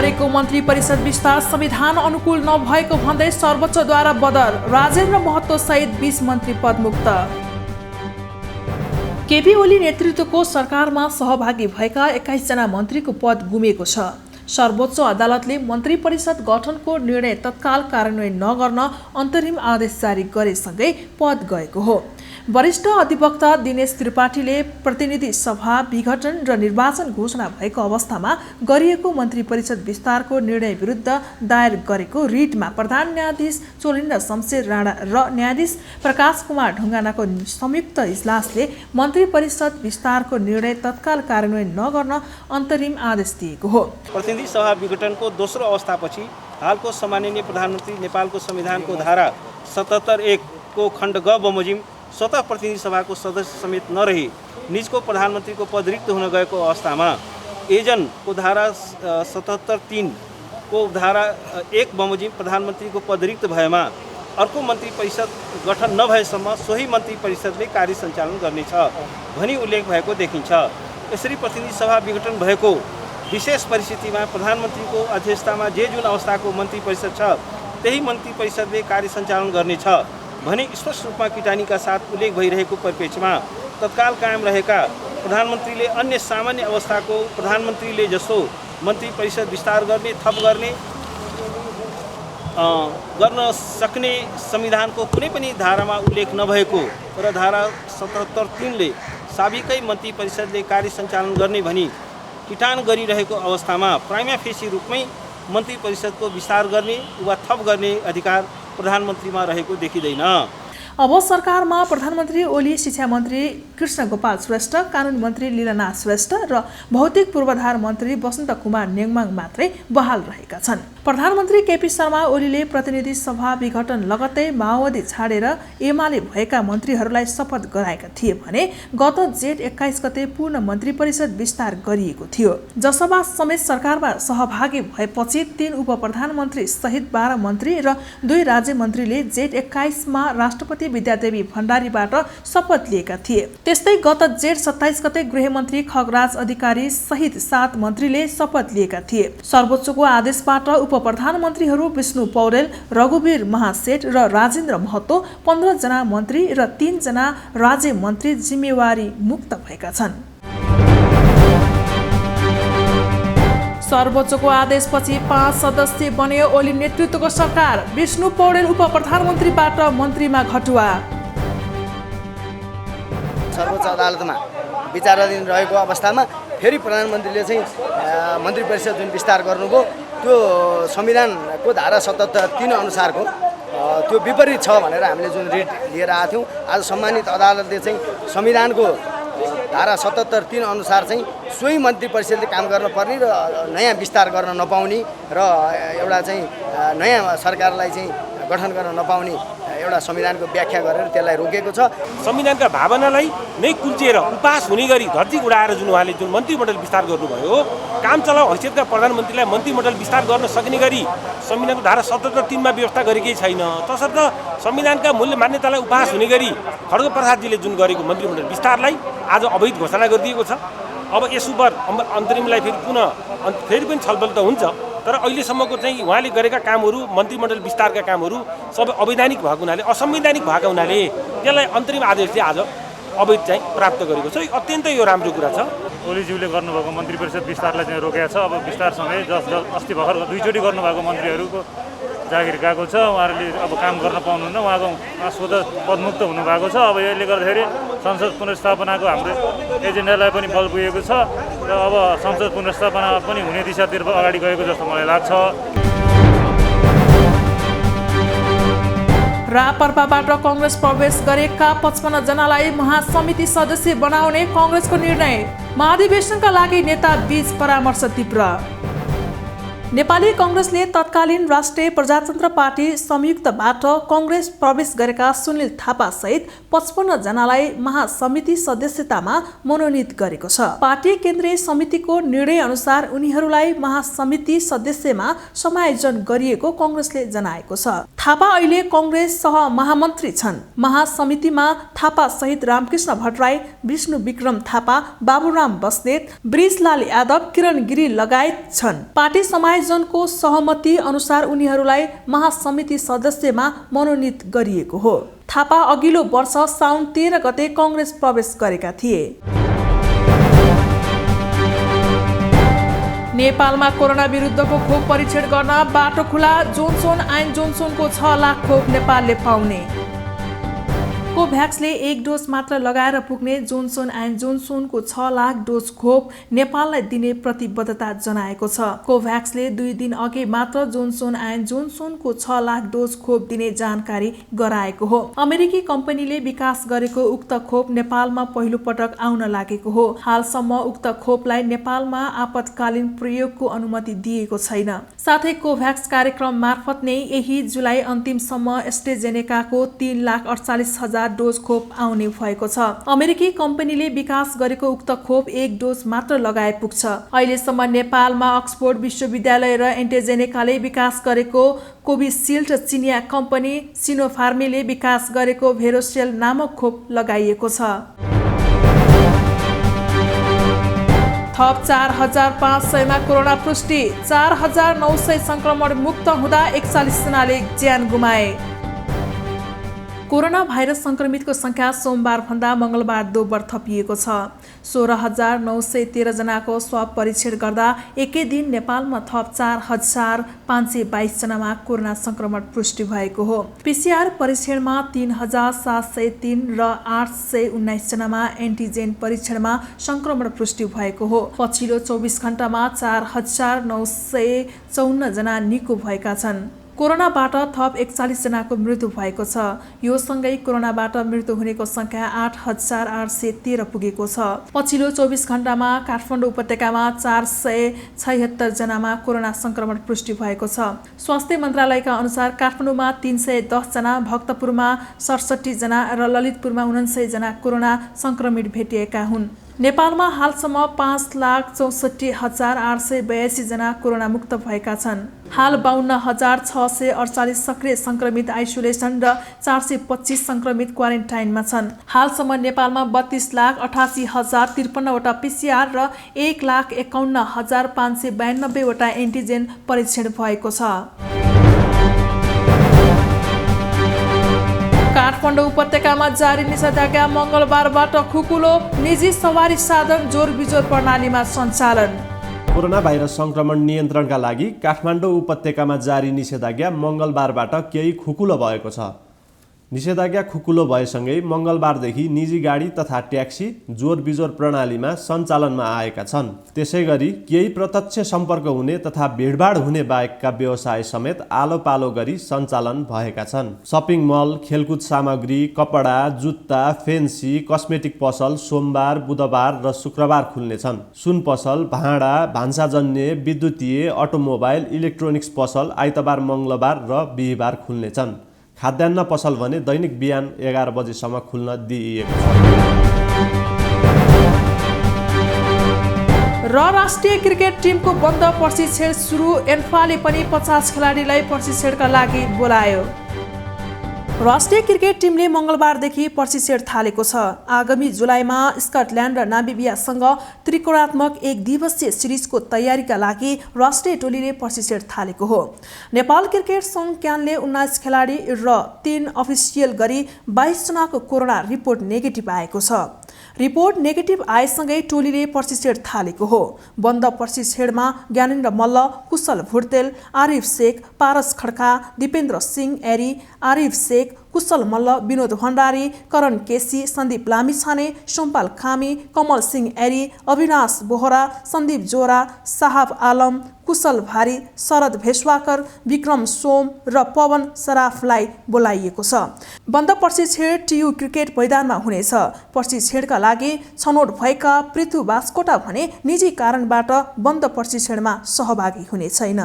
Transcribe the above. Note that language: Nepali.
गरेको मन्त्री परिषद विस्तार संविधान अनुकूल नभएको भन्दै सर्वोच्चद्वारा बदर, राजेन्द्र महतो सहित 20 मन्त्री पदमुक्त। केपी ओली नेतृत्वको सरकारमा सहभागी भएका 21 जना मन्त्रीको पद गुमेको छ। सर्वोच्च अदालतले मन्त्री परिषद गठनको निर्णय तत्काल कार्यान्वयन नगर्न अन्तरिम आदेश जारी गरेसँगै पद गएको हो। वरिष्ठ अधिवक्ता दिनेश त्रिपाठीले प्रतिनिधि सभा विघटन र निर्वाचन घोषणा भएको अवस्थामा गरिएको मन्त्री परिषद विस्तारको निर्णय विरुद्ध दायर गरेको रिटमा प्रधान न्यायाधीश चोलिन्द्र शमशेर राणा र न्यायाधीश प्रकाश कुमार ढुङ्गानाको संयुक्त इजलासले मन्त्री परिषद विस्तारको निर्णय तत्काल कार्यान्वयन नगर्न अन्तरिम आदेश दिएको हो। प्रतिनिधि सभा विघटनको दोस्रो अवस्थापछि हालको सम्माननीय प्रधानमन्त्री नेपालको संविधानको धारा 77(1) को खण्ड ग बमोजिम स्वतः प्रतिनिधि सभाको सदस्य समेत नरही निजको प्रधानमन्त्रीको पद रिक्त हुन गएको अवस्थामा एजनको धारा 77(3) को धारा 1 बमोजिम प्रधानमन्त्रीको पद रिक्त भएमा अर्को मन्त्री परिषद गठन नभएसम्म सोही मन्त्री परिषदले कार्य सञ्चालन गर्नेछ भनी उल्लेख भएको देखिन्छ। यसरी प्रतिनिधि सभा विघटन भएको विशेष परिस्थितिमा प्रधानमन्त्रीको अध्यक्षतामा जे जुन अवस्थाको मन्त्री परिषद छ त्यही मन्त्री परिषदले कार्य सञ्चालन गर्नेछ भने स्पष्ट रूपमा किटानीका साथ उल्लेख भइरहेको परिप्रेक्ष्यमा तत्काल कायम रहेका प्रधानमन्त्रीले अन्य सामान्य अवस्थाको प्रधानमन्त्रीले जस्तो मन्त्री परिषद विस्तार गर्ने थप गर्न सक्ने संविधानको कुनै पनि धारामा उल्लेख नभएको र धारा 77(3) ले साबिकै मन्त्री परिषदले कार्य सञ्चालन गर्ने भनी किटान गरिरहेको अवस्थामा प्राइमा फेसी रूपमै मन्त्री परिषदको विस्तार गर्ने वा थप गर्ने अधिकार प्रधानमन्त्रीमा रहेको देखिँदैन। अब सरकारमा प्रधानमन्त्री ओली, शिक्षा मन्त्री कृष्ण गोपाल श्रेष्ठ, कानुन मन्त्री लीलानाथ श्रेष्ठ र भौतिक पूर्वाधार मन्त्री वसन्त कुमार नेङमाङ मात्रै बहाल रहेका छन्। प्रधानमन्त्री केपी शर्मा ओलीले प्रतिनिधि सभा विघटन लगत्तै माओवादी छाडेर एमाले भएका मन्त्रीहरूलाई शपथ गराएका थिए भने गत जेठ 21 गते पूर्ण मन्त्री परिषद विस्तार गरिएको थियो। जसपा समेत सरकारमा सहभागी भएपछि 3 उप प्रधानमन्त्री सहित 12 मन्त्री र 2 राज्य मन्त्रीले जेठ 21 मा राष्ट्रपति विद्यादेवी भण्डारीबाट शपथ लिएका थिए। त्यस्तै गत जेठ 27 गते गृहमन्त्री खगराज अधिकारी सहित 7 मन्त्रीले शपथ लिएका थिए। सर्वोच्चको आदेशबाट उप प्रधानमन्त्रीहरू विष्णु पौडेल, रघुवीर महासेठ र राजेन्द्र महतो 15 जना मन्त्री र 3 जना राज्य मन्त्री जिम्मेवारी मुक्त भएका छन्। सर्वोच्चको आदेशपछि 5 सदस्य बन्यो ओली नेतृत्वको सरकार। विष्णु पौडेल उप प्रधानमन्त्रीबाट मन्त्रीमा घटुवा। सर्वोच्च अदालतमा विचाराधीन रहेको अवस्थामा फेरि प्रधानमन्त्रीले चाहिँ मन्त्री परिषद जुन विस्तार गर्नुभयो त्यो संविधानको धारा 77(3) अनुसारको त्यो विपरीत छ भनेर हामीले जुन रिट लिएर आएको थियौँ। आज सम्मानित अदालतले चाहिँ संविधानको धारा 77(3) अनुसार चाहिँ सोही मन्त्री परिषदले काम गर्न पर्ने र नयाँ विस्तार गर्न नपाउने र एउटा चाहिँ नयाँ सरकारलाई चाहिँ गठन गर्न नपाउने एउटा संविधानको व्याख्या गरेर त्यसलाई रोकेको छ। संविधानका भावनालाई नै कुल्चिएर उपास हुने गरी धरती उडाएर जुन उहाँले जुन मन्त्रीमण्डल विस्तार गर्नुभयो, काम चलाउ हैसियतका प्रधानमन्त्रीलाई मन्त्रीमण्डल विस्तार गर्न सक्ने गरी संविधानको धारा 77(3) मा व्यवस्था गरेकै छैन। तसर्थ संविधानका मूल्य मान्यतालाई उपास हुने गरी खड्ग प्रसादजीले जुन गरेको मन्त्रीमण्डल विस्तारलाई आज अवैध घोषणा गरिदिएको छ। अब यस उप अन्तरिमलाई फेरि पनि छलफल त हुन्छ, तर अहिलेसम्मको चाहिँ उहाँले गरेका कामहरू मन्त्रीमण्डल विस्तारका कामहरू सबै अवैधानिक भएको हुनाले, असंवैधानिक भएको हुनाले त्यसलाई अन्तरिम आदेशले आज अवैध चाहिँ प्राप्त गरेको छ। अत्यन्तै यो राम्रो कुरा छ। ओलीज्यूले गर्नुभएको मन्त्री परिषद विस्तारलाई चाहिँ रोकेको छ। अब विस्तारसँगै अस्ति भर्खर 2 चोटि गर्नुभएको मन्त्रीहरूको जागिर गएको छ। उहाँहरूले अब काम गर्न पाउनुहुन्न, उहाँको स्वतः पदमुक्त हुनुभएको छ। अब यसले गर्दाखेरि संसद पुनर्स्थापनाको हाम्रो एजेन्डालाई पनि बल पुगेको छ र अब संसद पुनर्स्थापना पनि हुने दिशातर्फ अगाडि गएको जस्तो मलाई लाग्छ। रापरपाबाट कांग्रेस प्रवेश गरेका 55 जनालाई महासमिति सदस्य बनाउने कांग्रेसको निर्णय। महाधिवेशनका लागि नेता बीच परामर्श तीव्र। नेपाली कांग्रेसले तत्कालीन राष्ट्रिय प्रजातन्त्र पार्टी संयुक्तबाट कांग्रेस प्रवेश गरेका सुनिल थापा सहित 55 जनालाई महासमिति सदस्यतामा मनोनित गरेको छ। पार्टी केन्द्रीय समितिको निर्णय अनुसार उनीहरूलाई महासमिति सदस्यमा समायोजन गरिएको कांग्रेसले जनाएको छ। थापा अहिले कांग्रेस सह महामन्त्री छन्। महासमितिमा थापा सहित रामकृष्ण भट्टराई, विष्णु विक्रम थापा, बाबुराम बस्नेत, ब्रिजलाल यादव, किरण गिरी लगायत छन्। पार्टी आयोजनको सहमति अनुसार उनीहरूलाई महासमिति सदस्यमा मनोनित गरिएको हो। थापा अघिल्लो वर्ष साउन 13 गते कांग्रेस प्रवेश गरेका थिए। नेपालमा कोरोना विरुद्धको खोप परीक्षण गर्न बाटो खुला। जोन्सन एन्ड जोन्सनको 6 लाख खोप नेपालले पाउने। कोभ्याक्सले 1 डोज मात्र लगाएर पुग्ने जोन्सन एन्ड जोन्सनको 6 लाख डोज खोप नेपाललाई दिने प्रतिबद्धता जनाएको छ। कोभ्याक्सले 2 दिन अघि मात्र जोन्सन एन्ड जोन्सनको 6 लाख डोज खोप दिने जानकारी गराएको हो। अमेरिकी कम्पनीले विकास गरेको उक्त खोप नेपालमा पहिलो पटक आउन लागेको हो। हालसम्म उक्त खोपलाई नेपालमा आपतकालीन प्रयोगको अनुमति दिएको छैन। साथै कोभ्याक्स कार्यक्रम मार्फत नै यही जुलाई अन्तिमसम्म एस्ट्राजेनेकाको 3,48,000 डोज खोप आउने भएको छ। अमेरिकी कम्पनीले विकास गरेको उक्त खोप 1 डोज मात्र लगाए पुग्छ। अहिलेसम्म नेपालमा अक्सफोर्ड विश्वविद्यालय र एन्टेजेनेकाले विकास गरेको कोभिसिल्ड, चिनिया कम्पनी सिनोफार्मीले विकास गरेको भेरोसेल नामक खोप लगाइएको छ। थप 4,500 मा कोरोना पुष्टि। 4,900 संक्रमण मुक्त हुँदा 41 जनाले ज्यान गुमाए। कोरोना भाइरस संक्रमितको संख्या सोमबार भन्दा मंगलबार दोब्बर थपिएको छ। 16,913 जनाको स्वाब परीक्षण गर्दा एकै दिन नेपालमा थप 4,522 जनामा कोरोना संक्रमण पुष्टि भएको हो। पीसीआर परीक्षणमा 3,703 र 819 जनामा एन्टिजेन परीक्षणमा संक्रमण पुष्टि भएको हो। पछिल्लो 24 घण्टामा 4,954 जना निको भएका छन्। कोरोनाबाट थप 41 जनाको मृत्यु भएको छ। यो सँगै कोरोनाबाट मृत्यु हुनेको संख्या 8,813 पुगेको छ। पछिल्लो 24 घण्टामा काठमाडौँ उपत्यकामा 476 जनामा कोरोना संक्रमण पुष्टि भएको छ। स्वास्थ्य मन्त्रालयका अनुसार काठमाडौँमा 310 जना, भक्तपुरमा 67 जना र ललितपुरमा 49 जना कोरोना संक्रमित भेटिएका हुन्। नेपालमा हालसम्म 5,64,882 जना कोरोना मुक्त भएका छन्। हाल 52,648 सक्रिय संक्रमित आइसोलेसन र 425 संक्रमित क्वारेन्टाइनमा छन्। हालसम्म नेपालमा 32,88,053 वटा पीसीआर र 1,51,592 वटा एन्टिजेन परीक्षण भएको छ। काठमाडौँ उपत्यकामा जारी निषेधाज्ञा। मंगलबारबाट खुकुलो, निजी सवारी साधन जोरबिजोर प्रणालीमा सञ्चालन। कोरोना भाइरस संक्रमण नियन्त्रणका लागि काठमाडौँ उपत्यकामा जारी निषेधाज्ञा मंगलबारबाट केही खुकुलो भएको छ। निषेधाज्ञा खुकुलो भएसँगै मंगलबारदेखि निजी गाडी तथा ट्याक्सी जोरबिजोर प्रणालीमा सञ्चालनमा आएका छन्। त्यसैगरी केही प्रत्यक्ष सम्पर्क हुने तथा भिडभाड हुने बाहेकका व्यवसाय समेत आलो पालो गरी सञ्चालन भएका छन्। सपिङ मल, खेलकुद सामग्री, कपडा, जुत्ता, फेन्सी, कस्मेटिक पसल सोमबार, बुधबार र शुक्रबार खुल्नेछन्। सुन पसल, भाँडा, भान्साजन्य, विद्युतीय, अटोमोबाइल, इलेक्ट्रोनिक्स पसल आइतबार, मंगलबार र बिहीबार खुल्नेछन्। खाद्यान्न पसल भने दैनिक बिहान 11 बजेसम्म खुल्न दिइएको छ। र राष्ट्रिय क्रिकेट टिमको बन्द प्रशिक्षण सुरु। एन्फाले पनि 50 खेलाडीलाई प्रशिक्षणका लागि बोलायो। राष्ट्रिय क्रिकेट टिमले मंगलबारदेखि प्रशिक्षण थालेको छ। आगामी जुलाईमा स्कटल्यान्ड र नामिबियासँग त्रिकोणात्मक 1 दिवसीय सिरिजको तयारीका लागि राष्ट्रिय टोलीले प्रशिक्षण थालेको हो। नेपाल क्रिकेट संघ क्यानले 19 खेलाडी र 3 अफिसियल गरी 22 जनाको कोरोना रिपोर्ट नेगेटिभ आएको छ। रिपोर्ट नेगेटिभ आएसँगै टोलीले प्रशिक्षण थालेको हो। बन्द प्रशिक्षणमा ज्ञानेन्द्र मल्ल, कुशल भुर्तेल, आरिफ शेख, पारस खड्का, दिपेन्द्र सिंह एरी, आरिफ शेख, कुशल मल्ल, विनोद भण्डारी, करण केसी, सन्दीप लामिछाने, सोमपाल कामी, कमल सिंह एरी, अविनाश बोहरा, सन्दीप जोरा, साहब आलम, कुशल भारी, शरद भेष्वाकर, विक्रम सोम र पवन सराफलाई बोलाइएको छ। बन्द प्रशिक्षण टियु क्रिकेट मैदानमा हुनेछ। प्रशिक्षणका लागि छनौट भएका पृथु बास्कोटा भने निजी कारणबाट बन्द प्रशिक्षणमा सहभागी हुने छैन।